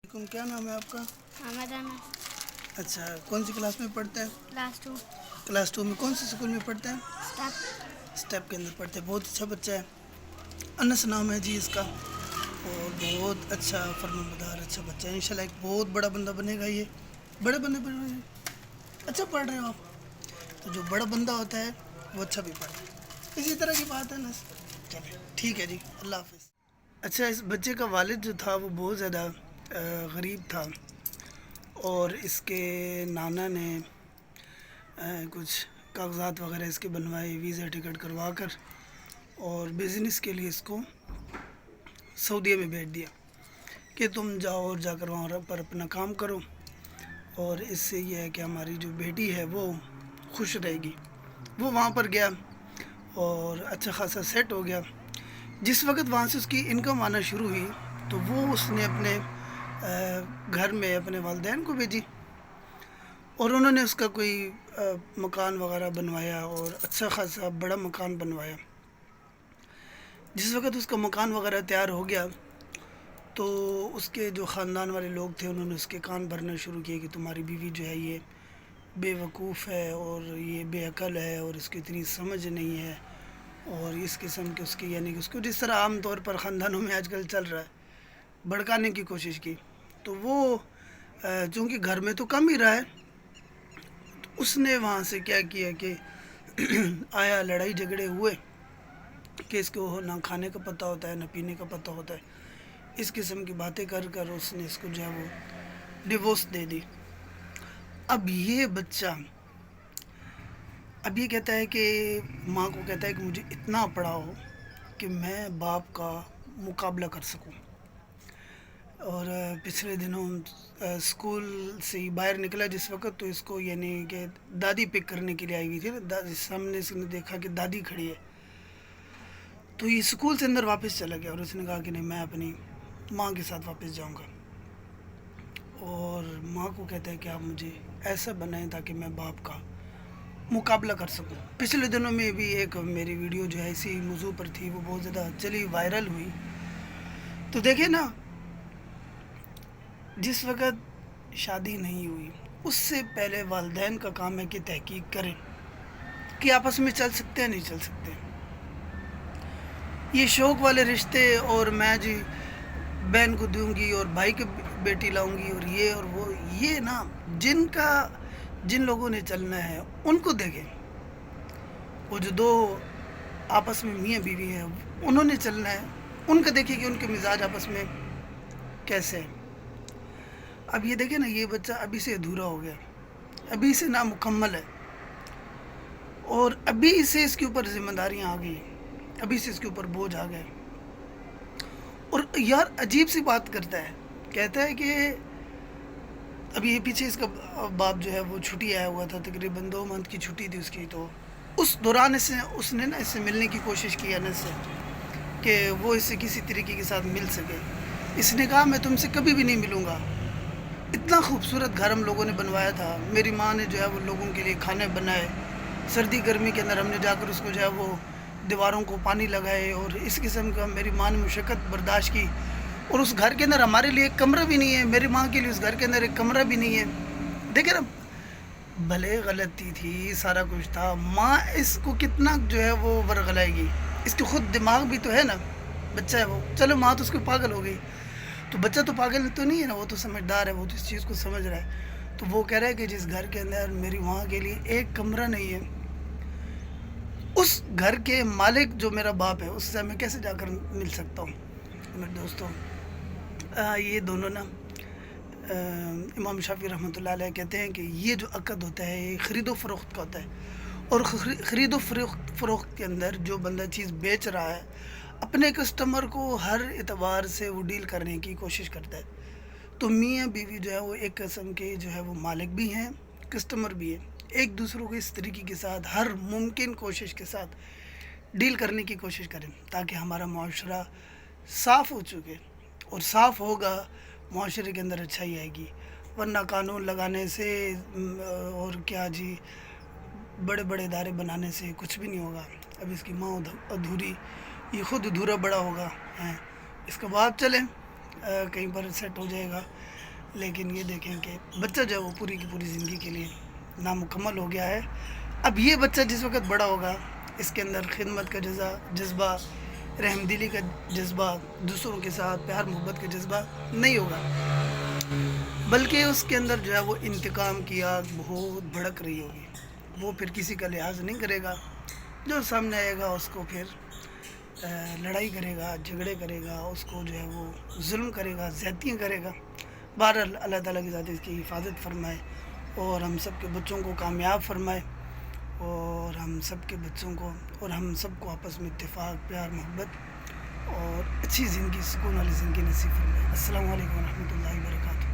کیا نام ہے آپ کا؟ حامد احمد. اچھا، کون سی کلاس میں پڑھتے ہیں؟ کلاس 2. کلاس 2 میں کون سے اسکول میں پڑھتے ہیں؟ اسٹیپ. اسٹیپ کے اندر پڑھتے ہیں. بہت اچھا بچہ ہے. انس نام ہے جی اس کا، اور بہت اچھا فرمانبردار اچھا بچہ ہے. انشاءاللہ ایک بہت بڑا بندہ بنے گا. یہ بڑے بندے بن رہے ہیں، اچھا پڑھ رہے ہو آپ. تو جو بڑا بندہ ہوتا ہے وہ اچھا بھی پڑھتا ہے. اسی طرح کی بات ہے انس. چلے ٹھیک ہے جی، اللہ حافظ. اچھا، اس بچے کا والد جو تھا وہ بہت زیادہ غریب تھا، اور اس کے نانا نے کچھ کاغذات وغیرہ اس کے بنوائے، ویزا ٹکٹ کروا کر، اور بزنس کے لیے اس کو سعودیہ میں بھیج دیا کہ تم جاؤ اور جا کر وہاں پر اپنا کام کرو، اور اس سے یہ ہے کہ ہماری جو بیٹی ہے وہ خوش رہے گی. وہ وہاں پر گیا اور اچھا خاصا سیٹ ہو گیا. جس وقت وہاں سے اس کی انکم آنا شروع ہوئی تو وہ اس نے اپنے گھر میں اپنے والدین کو بھیجی، اور انہوں نے اس کا کوئی مکان وغیرہ بنوایا، اور اچھا خاصا بڑا مکان بنوایا. جس وقت اس کا مکان وغیرہ تیار ہو گیا تو اس کے جو خاندان والے لوگ تھے انہوں نے اس کے کان بھرنا شروع کیے کہ تمہاری بیوی جو ہے یہ بے وقوف ہے، اور یہ بے عقل ہے، اور اس کی اتنی سمجھ نہیں ہے، اور اس قسم کے اس کی یعنی کہ اس کو جس طرح عام طور پر خاندانوں میں آج کل چل رہا ہے بھڑکانے کی کوشش کی. تو وہ چونکہ گھر میں تو کم ہی رہا ہے، تو اس نے وہاں سے کیا کیا کہ آیا، لڑائی جھگڑے ہوئے کہ اس کو نہ کھانے کا پتہ ہوتا ہے نہ پینے کا پتہ ہوتا ہے. اس قسم کی باتیں کر کر اس نے اس کو جو ہے وہ ڈیورس دے دی. اب یہ بچہ اب یہ کہتا ہے کہ ماں کو کہتا ہے کہ مجھے اتنا پڑھاؤ کہ میں باپ کا مقابلہ کر سکوں. اور پچھلے دنوں اسکول سے ہی باہر نکلا جس وقت، تو اس کو یعنی کہ دادی پک کرنے کے لیے آئی ہوئی تھی نا، دادی سامنے سے دیکھا کہ دادی کھڑی ہے، تو یہ اسکول سے اندر واپس چلا گیا، اور اس نے کہا کہ نہیں، میں اپنی ماں کے ساتھ واپس جاؤں گا. اور ماں کو کہتا ہے کہ آپ مجھے ایسا بنائیں تاکہ میں باپ کا مقابلہ کر سکوں. پچھلے دنوں میں بھی ایک میری ویڈیو جو ہے اسی موضوع پر تھی، وہ بہت زیادہ چلی، وائرل ہوئی. تو دیکھیں نا، جس وقت شادی نہیں ہوئی اس سے پہلے والدین کا کام ہے کہ تحقیق کریں کہ آپس میں چل سکتے ہیں نہیں چل سکتے. یہ شوق والے رشتے، اور میں جی بہن کو دوں گی اور بھائی کی بیٹی لاؤں گی اور یہ اور وہ، یہ نا جن لوگوں نے چلنا ہے ان کو دیکھیں. وہ جو دو آپس میں میاں بیوی ہیں انہوں نے چلنا ہے، ان کا دیکھیں کہ ان کے مزاج آپس میں کیسے ہیں. اب یہ دیکھیں نا، یہ بچہ ابھی سے ادھورا ہو گیا، ابھی سے نامکمل ہے، اور ابھی سے اس کے اوپر ذمہ داریاں آ گئی، ابھی سے اس کے اوپر بوجھ آ گئے. اور یار عجیب سی بات کرتا ہے، کہتا ہے کہ ابھی یہ پیچھے اس کا باپ جو ہے وہ چھٹی آیا ہوا تھا، تقریباً 2 منتھ کی چھٹی تھی اس کی. تو اس دوران اس نے نا اس سے ملنے کی کوشش کی انس سے کہ وہ اس سے کسی طریقے کے ساتھ مل سکے. اس نے کہا میں تم سے کبھی بھی نہیں ملوں گا. اتنا خوبصورت گھر ہم لوگوں نے بنوایا تھا، میری ماں نے جو ہے وہ لوگوں کے لیے کھانے بنائے، سردی گرمی کے اندر ہم نے جا کر اس کو جو ہے وہ دیواروں کو پانی لگائے، اور اس قسم کا میری ماں نے مشقت برداشت کی. اور اس گھر کے اندر ہمارے لیے ایک کمرہ بھی نہیں ہے، میری ماں کے لیے اس گھر کے اندر ایک کمرہ بھی نہیں ہے. دیکھیں نا، بھلے غلطی تھی، سارا کچھ تھا، ماں اس کو کتنا جو ہے وہ ورغلائے گی. اس کے خود دماغ بھی تو ہے نا، بچہ ہے وہ، چلو ماں تو اس کو پاگل ہو گئی، تو بچہ تو پاگل تو نہیں ہے نا، وہ تو سمجھدار ہے، وہ تو اس چیز کو سمجھ رہا ہے. تو وہ کہہ رہا ہے کہ جس گھر کے اندر میری ماں کے لیے ایک کمرہ نہیں ہے، اس گھر کے مالک جو میرا باپ ہے اس سے میں کیسے جا کر مل سکتا ہوں. میرے دوستوں، یہ دونوں نا امام شافعی رحمۃ اللہ علیہ کہتے ہیں کہ یہ جو عقد ہوتا ہے یہ خرید و فروخت کا ہوتا ہے، اور خرید و فروخت کے اندر جو بندہ چیز بیچ رہا ہے اپنے کسٹمر کو ہر اعتبار سے وہ ڈیل کرنے کی کوشش کرتا ہے. تو میاں بیوی جو ہے وہ ایک قسم کے جو ہے وہ مالک بھی ہیں، کسٹمر بھی ہیں، ایک دوسروں کو اس طریقے کے ساتھ ہر ممکن کوشش کے ساتھ ڈیل کرنے کی کوشش کریں تاکہ ہمارا معاشرہ صاف ہو چکے، اور صاف ہوگا معاشرے کے اندر اچھائی آئے گی. ورنہ قانون لگانے سے اور کیا جی بڑے بڑے ادارے بنانے سے کچھ بھی نہیں ہوگا. اب اس کی ماں ادھوری، یہ خود ادھورا بڑا ہوگا، اس کا باپ چلیں کہیں پر سیٹ ہو جائے گا. لیکن یہ دیکھیں کہ بچہ جو ہے وہ پوری کی پوری زندگی کے لیے نامکمل ہو گیا ہے. اب یہ بچہ جس وقت بڑا ہوگا اس کے اندر خدمت کا جذبہ, رحم دلی کا جذبہ, دوسروں کے ساتھ پیار محبت کا جذبہ نہیں ہوگا, بلکہ اس کے اندر جو ہے وہ انتقام کی آگ بہت بھڑک رہی ہوگی. وہ پھر کسی کا لحاظ نہیں کرے گا, جو سامنے آئے گا اس کو پھر لڑائی کرے گا, جھگڑے کرے گا, اس کو جو ہے وہ ظلم کرے گا, زیادتیاں کرے گا. بہرحال اللہ تعالیٰ کی ذات اس کی حفاظت فرمائے اور ہم سب کے بچوں کو کامیاب فرمائے, اور ہم سب کے بچوں کو اور ہم سب کو آپس میں اتفاق, پیار, محبت اور اچھی زندگی, سکون والی زندگی نصیب فرمائے. السلام علیکم ورحمۃ اللہ وبرکاتہ.